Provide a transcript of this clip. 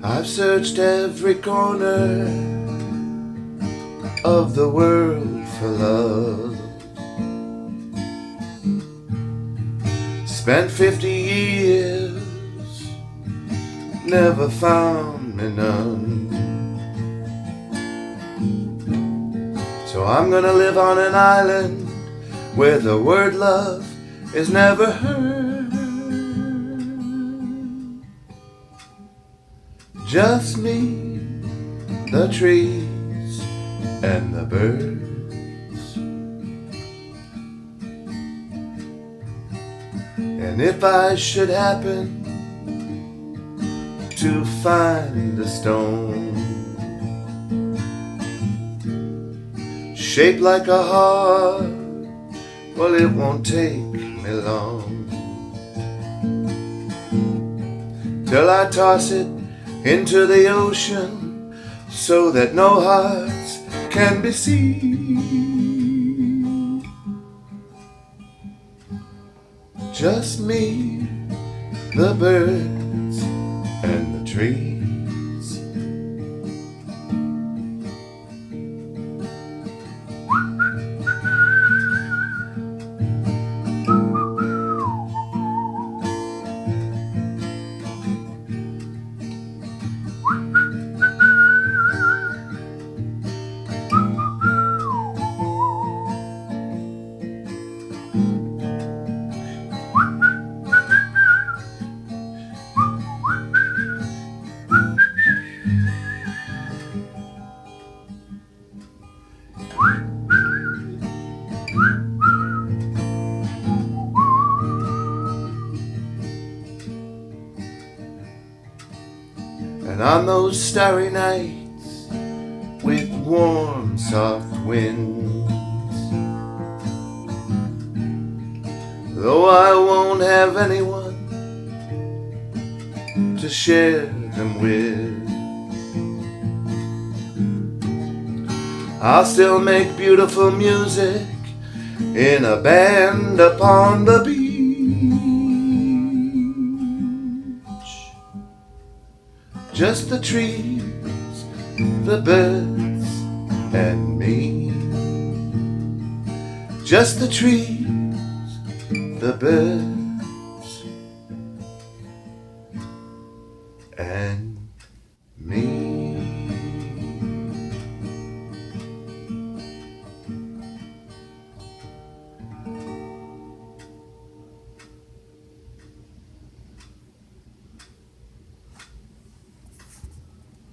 I've searched every corner of the world for love. Spent 50 years, never found me none. So I'm gonna live on an island where the word love is never heard. Just me, the trees, and the birds. And if I should happen to find a stone shaped like a heart, well, it won't take me long till I toss it into the ocean so that no hearts can be seen. Just me, the birds, and the trees. And on those starry nights with warm, soft winds, though I won't have anyone to share them with, I'll still make beautiful music in a band upon the beach. Just the trees, the birds, and me. Just the trees, the birds,